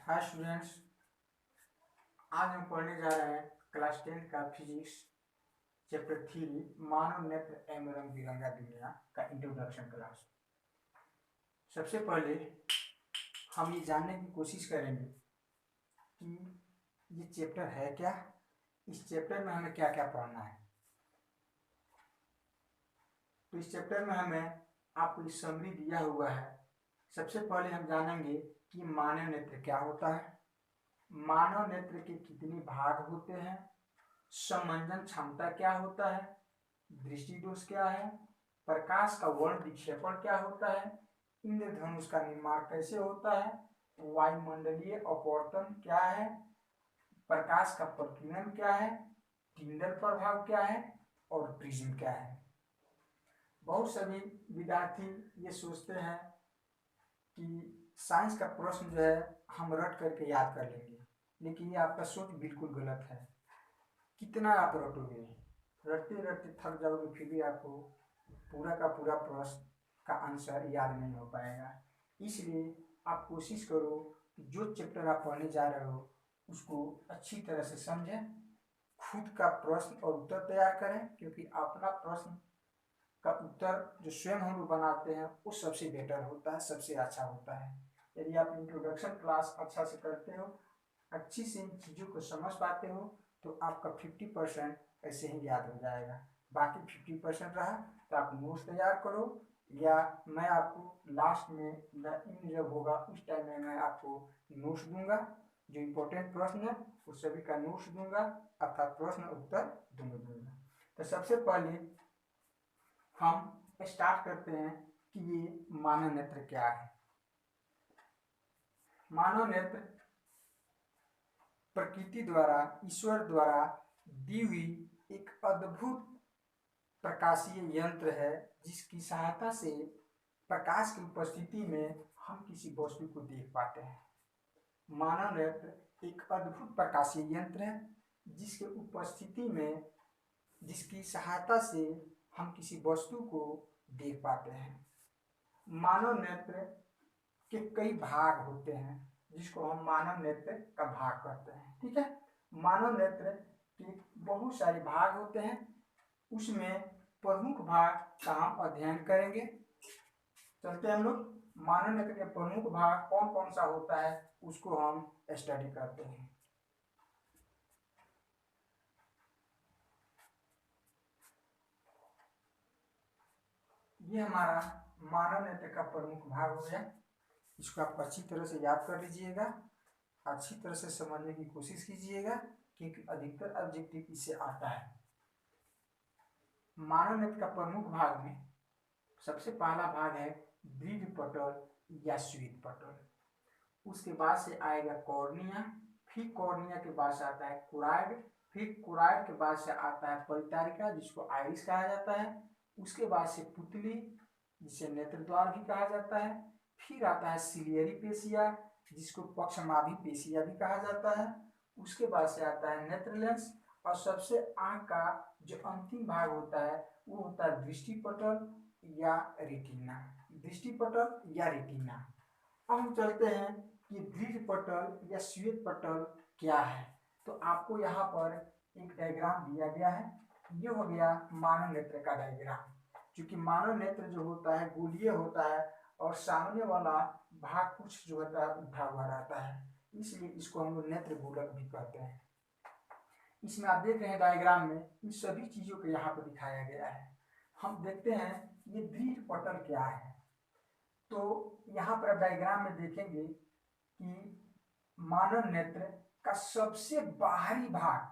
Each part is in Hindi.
हाय स्टूडेंट्स, आज हम पढ़ने जा रहे हैं क्लास 10 का फिजिक्स चैप्टर 3 मानव नेत्र एवं रंग बिरंगा दुनिया का इंट्रोडक्शन क्लास। सबसे पहले हम ये जानने की कोशिश करेंगे कि ये चैप्टर है क्या, इस चैप्टर में हमें क्या क्या पढ़ना है। तो इस चैप्टर में हमें आपको इस समरी दिया हुआ है। सबसे पहले हम जानेंगे कि मानव नेत्र क्या होता है, मानव नेत्र के कितने भाग होते हैं, समंजन क्षमता क्या होता है, दृष्टि दोष क्या है, प्रकाश का वर्ण विक्षेपण क्या होता है, इंद्रधनुष का निर्माण कैसे होता है, वायुमंडलीय अपवर्तन क्या है, प्रकाश का प्रकीर्णन क्या है, टिंडल प्रभाव क्या है और प्रिज्म क्या है। बहुत सभी विद्यार्थी ये सोचते हैं कि साइंस का प्रश्न जो है हम रट करके याद कर लेंगे, लेकिन ये आपका सोच बिल्कुल गलत है। कितना आप रटोगे, रटते रटते थक जाओगे, फिर भी आपको पूरा का पूरा प्रश्न का आंसर याद नहीं हो पाएगा। इसलिए आप कोशिश करो कि जो चैप्टर आप पढ़ने जा रहे हो उसको अच्छी तरह से समझें, खुद का प्रश्न और उत्तर तैयार करें, क्योंकि अपना प्रश्न का उत्तर जो स्वयं हम लोग बनाते हैं वो सबसे बेटर होता है, सबसे अच्छा होता है। यदि आप इंट्रोडक्शन क्लास अच्छा से करते हो, अच्छी से इन चीज़ों को समझ पाते हो, तो आपका 50% ऐसे ही याद हो जाएगा। बाकी 50% रहा तो आप नोट्स तैयार करो, या मैं आपको लास्ट में इन जब होगा उस टाइम में मैं आपको नोट्स दूंगा, जो इम्पोर्टेंट प्रश्न है वो सभी का नोट्स दूंगा, अर्थात प्रश्न उत्तर दोनों दूंगा। तो सबसे पहले हम स्टार्ट करते हैं कि ये मानव नेत्र क्या है। मानव नेत्र प्रकृति द्वारा, ईश्वर द्वारा दी हुई एक अद्भुत प्रकाशीय यंत्र है, जिसकी सहायता से प्रकाश की उपस्थिति में हम किसी वस्तु को देख पाते हैं। मानव नेत्र एक अद्भुत प्रकाशीय यंत्र है जिसके उपस्थिति में, जिसकी सहायता से हम किसी वस्तु को देख पाते हैं। मानव नेत्र के कई भाग होते हैं जिसको हम मानव नेत्र का भाग कहते हैं। ठीक है, मानव नेत्र के बहुत सारे भाग होते हैं, उसमें प्रमुख भाग का हम अध्ययन करेंगे। चलते हैं हम लोग, मानव नेत्र के प्रमुख भाग कौन कौन सा होता है उसको हम स्टडी करते हैं। ये हमारा मानव नेत्र का प्रमुख भाग हो गया। इसको आप अच्छी तरह से याद कर लीजिएगा, अच्छी तरह से समझने की कोशिश कीजिएगा, क्योंकि अधिकतर ऑब्जेक्टिव इससे आता है। मानव नेत्र का प्रमुख भाग में सबसे पहला भाग है दृढ़ पटल या श्वेत पटल। उसके बाद से आएगा कॉर्निया, फिर कॉर्निया के बाद से आता है कुराइड, फिर कुराइड के बाद से आता है परितारिका जिसको आइरिस कहा जाता है, उसके बाद से पुतली जिसे नेत्र द्वार भी कहा जाता है, फिर आता है सिलियरी पेशिया जिसको पक्षमाभि पेशिया भी कहा जाता है, उसके बाद से आता है नेत्र लेंस, और सबसे आंख का जो अंतिम भाग होता है वो होता है दृष्टि पटल या रेटिना। दृष्टि पटल या रेटिना। अब हम चलते हैं कि दृढ़ पटल या श्वेत पटल क्या है। तो आपको यहाँ पर एक डायग्राम दिया गया है, ये हो गया मानव नेत्र का डायग्राम। क्योंकि मानव नेत्र जो होता है गोलीय होता है और सामने वाला भाग कुछ जो होता है उठा हुआ रहता है, इसलिए इसको हम लोग नेत्र गोलक भी कहते हैं। इसमें आप देख रहे हैं डायग्राम में इन सभी चीजों को यहाँ पर दिखाया गया है। हम देखते हैं ये दृढ़ पटल क्या है। तो यहाँ पर डायग्राम में देखेंगे कि मानव नेत्र का सबसे बाहरी भाग,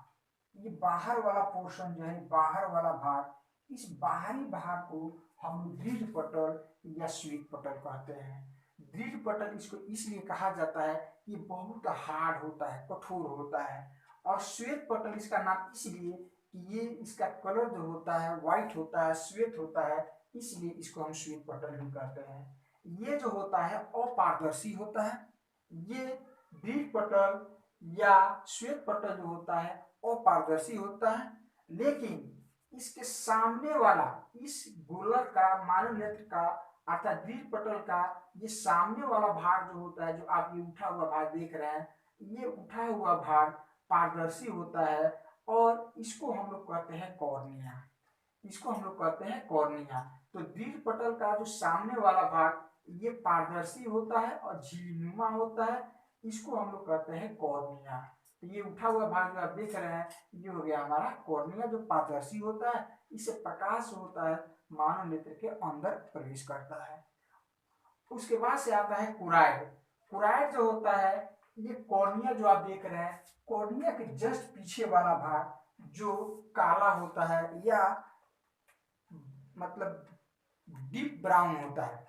ये बाहर वाला पोर्शन जो है, बाहर वाला भाग, इस बाहरी भाग को हम दृढ़ पटल या श्वेत पटल कहते हैं। दृढ़ पटल इसको इसलिए कहा जाता है कि बहुत हार्ड होता है, कठोर होता है। और श्वेत पटल इसका नाम इसलिए कि ये इसका कलर जो होता है व्हाइट होता है, श्वेत होता है, इसलिए इसको हम श्वेत पटल भी कहते हैं। ये जो होता है अपारदर्शी होता है। ये दृढ़ पटल या श्वेत पटल जो होता है अपारदर्शी होता है, लेकिन इसके सामने वाला इस गोलक का, मानव नेत्र का अर्थात दीर्घ पटल का ये सामने वाला भाग जो होता है, जो आप ये उठा हुआ भाग देख रहे हैं, ये उठा हुआ भाग पारदर्शी होता है और इसको हम लोग कहते हैं कॉर्निया। इसको हम लोग कहते हैं कॉर्निया। तो दीर्घ पटल का जो सामने वाला भाग ये पारदर्शी होता है और झिल्लीनुमा होता है, इसको हम लोग कहते हैं कॉर्निया। तो ये उठा हुआ भाग जो आप देख रहे हैं, ये हो गया हमारा कॉर्निया, जो पारदर्शी होता है, इससे प्रकाश होता है मानव नेत्र के अंदर प्रवेश करता है। उसके बाद से आता है कुराइड। कुराइड जो होता है, ये कॉर्निया जो आप देख रहे हैं, कॉर्निया के जस्ट पीछे वाला भाग जो काला होता है या मतलब डीप ब्राउन होता है।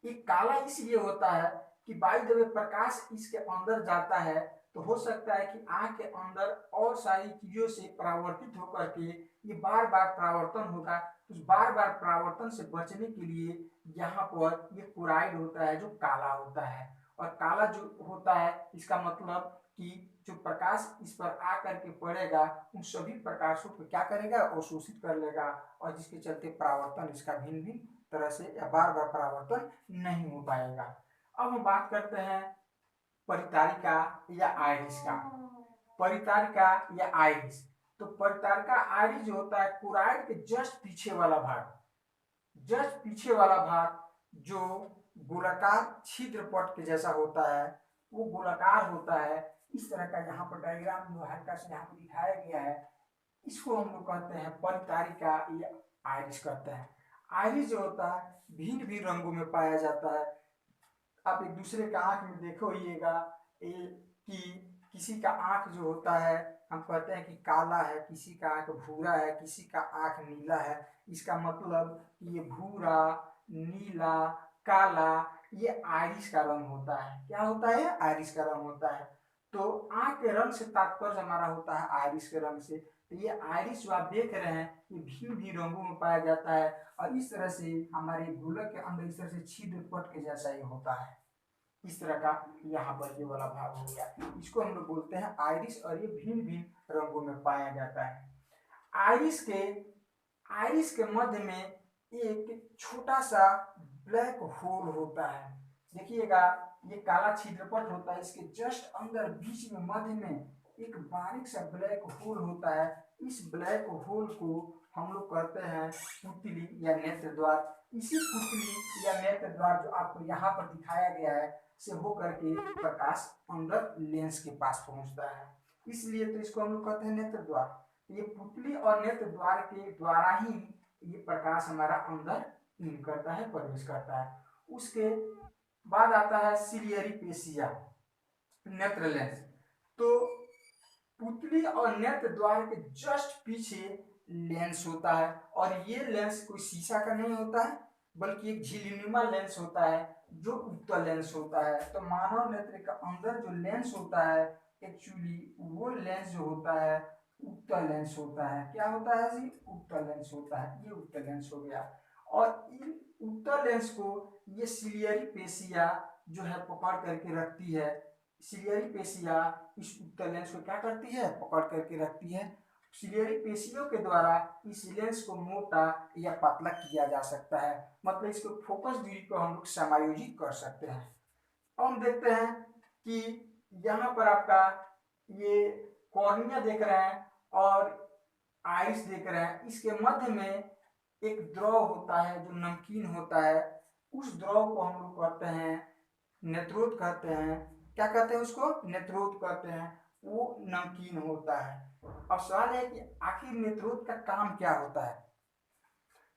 ये काला इसलिए होता है कि बाई द वे प्रकाश इसके अंदर जाता है, तो हो सकता है कि आंख के अंदर और सारी चीजों से परावर्तित होकर के ये बार बार परावर्तन होगा। उस बार बार परावर्तन से बचने के लिए यहाँ पर ये कुराइड होता है जो काला होता है। और काला जो होता है इसका मतलब कि जो प्रकाश इस पर आकर के पड़ेगा उन सभी प्रकाशों को क्या करेगा, अवशोषित कर लेगा, और जिसके चलते परावर्तन इसका भिन्न भिन्न तरह से या बार बार परावर्तन नहीं हो पाएगा। अब हम बात करते हैं परितारिका या आइरिस का। परितारिका या आइरिस, तो परितारिका आइरिस जो होता है कुराइड के जस्ट पीछे वाला भाग, जस्ट पीछे वाला भाग जो गोलाकार छिद्र पट के जैसा होता है, वो गोलाकार होता है इस तरह का। यहाँ पर डायग्राम जो हल्का से यहाँ पर दिखाया गया है, इसको हम लोग कहते हैं परितारिका या आइरिस कहते हैं। आइरिस जो होता है भिन्न भिन्न रंगों में पाया जाता है। आप एक दूसरे का आंख में देखोइएगा कि किसी का आंख जो होता है हम कहते हैं कि काला है, किसी का आंख भूरा है, किसी का आंख नीला है। इसका मतलब ये भूरा, नीला, काला ये आइरिस का रंग होता है। क्या होता है? आइरिस का रंग होता है। तो आंख के रंग से तात्पर्य हमारा होता है आइरिस के रंग से। तो ये आइरिस जो आप देख रहे हैं ये भिन्न भिन्न रंगों में पाया जाता है और इस तरह से हमारे गोलक के अंदर इस तरह से छिद्र पट के जैसा ये होता है। इस तरह का यहाँ पर ये वाला भाग हो गया, इसको हम लोग बोलते हैं आइरिस और ये भिन्न भिन्न रंगों में पाया जाता है। आइरिस के मध्य में एक छोटा सा ब्लैक होल होता है। देखिएगा ये काला छिद्रपट होता है, इसके जस्ट अंदर बीच में मध्य में एक बारीक सा ब्लैक होल होता है। इस ब्लैक होल को हम लोग कहते हैं पुतली या नेत्र द्वार। इसी पुतली या नेत्र द्वार जो आपको यहाँ पर दिखाया गया है से होकर के प्रकाश अंदर लेंस के पास पहुंचता है, इसलिए तो इसको हम लोग कहते हैं नेत्र द्वार। ये पुतली और नेत्र द्वार के द्वारा ही ये प्रकाश हमारा अंदर इन करता है, प्रवेश करता है। उसके बाद आता है सिलियरी पेशिया, नेत्र लेंस। तो पुतली और नेत्र द्वार के जस्ट पीछे लेंस होता है और ये लेंस कोई शीशा का नहीं होता है बल्कि एक झिल्लीनुमा लेंस होता है जो उत्तल लेंस होता है। तो मानव नेत्र के अंदर जो लेंस होता है एक्चुअली वो लेंस जो होता है उत्तल लेंस होता है। क्या होता है जी? उत्तल लेंस होता है। ये उत्तल लेंस हो गया और इन उत्तल लेंस को ये सिलियरी पेशिया जो है पकड़ करके रखती है। सिलियरी पेशिया इस उत्तल लेंस को क्या करती है? पकड़ करके रखती है। सिलियरी पेशियों के द्वारा इस लेंस को मोटा या पतला किया जा सकता है, मतलब इसको फोकस दूरी को हम लोग समायोजित कर सकते हैं। अब हम देखते हैं कि यहाँ पर आपका ये कॉर्निया देख रहे हैं और आइरिस देख रहे हैं, इसके मध्य में एक द्रव होता है जो नमकीन होता है। उस द्रव को हम लोग कहते हैं नेत्रोद कहते हैं। क्या कहते हैं उसको? नेत्रोद कहते हैं। वो नमकीन होता है। अब सवाल है कि आखिर नेत्रोद का काम क्या होता है?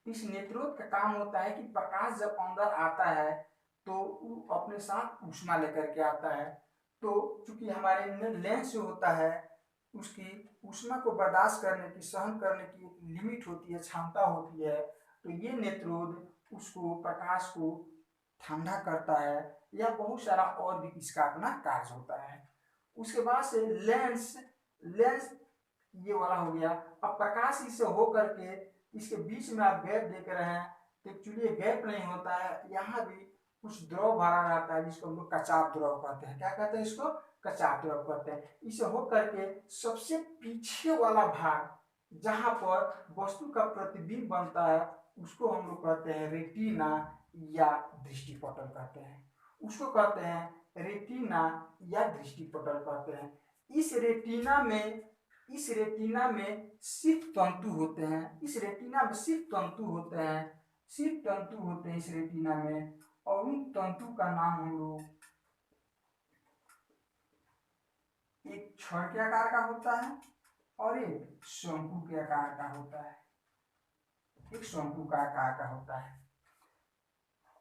इस नेत्रोद का काम होता है कि प्रकाश जब अंदर आता है तो वो अपने साथ ऊष्मा लेकर के आता है। तो चूंकि हमारे लेंस जो होता है उसकी ऊष्मा को बर्दाश्त करने की, सहन करने की एक लिमिट होती है, क्षमता होती है। तो ये नेत्रोद उसको, प्रकाश को ठंडा करता है या बहुत सारा और भी इसका अपना कार्य होता है। उसके बाद से लेंस ये वाला हो गया। अब प्रकाश इससे हो करके इसके बीच में आप गैप देख रहे हैं, तो एक्चुअली ये गैप नहीं होता है, यहाँ भी कुछ द्रव भरा रहता है जिसको हम लोग कचाप द्रव कहते हैं। क्या कहते हैं इसको? कचाप द्रव कहते हैं। इसे हो करके सबसे पीछे वाला भाग जहाँ पर वस्तु का प्रतिबिंब बनता है उसको हम लोग कहते हैं रेटिना या दृष्टिपटल कहते हैं। उसको कहते हैं रेटिना या दृष्टिपटल कहते हैं। इस रेटिना में सिर्फ तंतु होते हैं, इस रेटिना में सिर्फ तंतु होते हैं, सिर्फ तंतु होते हैं इस रेटिना में, और उन तंतु का नाम हम लोग, एक छड़ के आकार का होता है और एक शंकु के आकार का होता है, एक शंकु का आकार का होता है।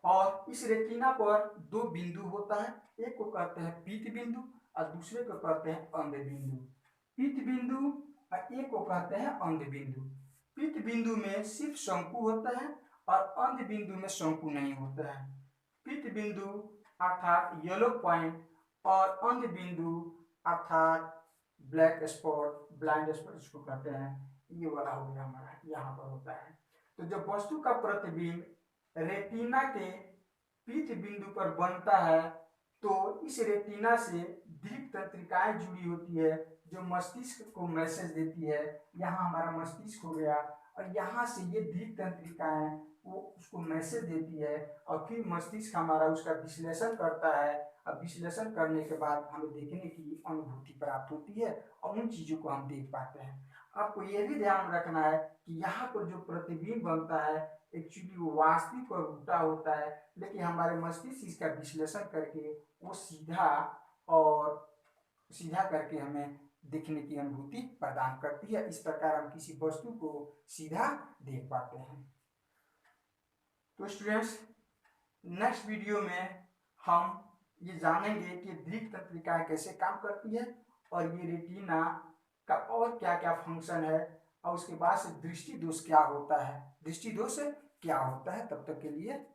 और इस रेटिना पर दो बिंदु होता है, एक को कहते हैं पीत बिंदु और दूसरे को कहते हैं अंध बिंदु। पीत बिंदु और एक को कहते हैं अंध बिंदु। पीत बिंदु में सिर्फ शंकु होता है और अंध बिंदु में शंकु नहीं होता है। पीत बिंदु अर्थात येलो पॉइंट और अंध बिंदु अर्थात ब्लैक स्पॉट, ब्लाइंड स्पॉट इसको कहते हैं, ये वाला हो गया हमारा, यहाँ पर होता है। तो जब वस्तु का प्रतिबिंब रेटिना के पीत बिंदु पर बनता है तो इस रेटिना से दीप तंत्रिकाएं जुड़ी होती है जो मस्तिष्क को मैसेज देती है। यहाँ हमारा मस्तिष्क हो गया और यहाँ से ये दीप तंत्रिकाएं वो उसको मैसेज देती है और फिर मस्तिष्क हमारा उसका विश्लेषण करता है और विश्लेषण करने के बाद हमें देखने की अनुभूति प्राप्त होती है और उन चीजों को हम देख पाते हैं। आपको ये भी ध्यान रखना है कि यहाँ पर जो प्रतिबिंब बनता है एक्चुअली वो वास्तविक और उल्टा होता है, लेकिन हमारे मस्तिष्क इसका विश्लेषण करके वो सीधा करके हमें देखने की अनुभूति प्रदान करती है। इस प्रकार हम किसी वस्तु को सीधा देख पाते हैं। तो स्टूडेंट्स, नेक्स्ट वीडियो में हम ये जानेंगे कि दीप तंत्रिकाएं कैसे काम करती है और ये रेटिना का और क्या क्या फंक्शन है, और उसके बाद से दृष्टि दोष क्या होता है, दृष्टि दोष क्या होता है। तब तक के लिए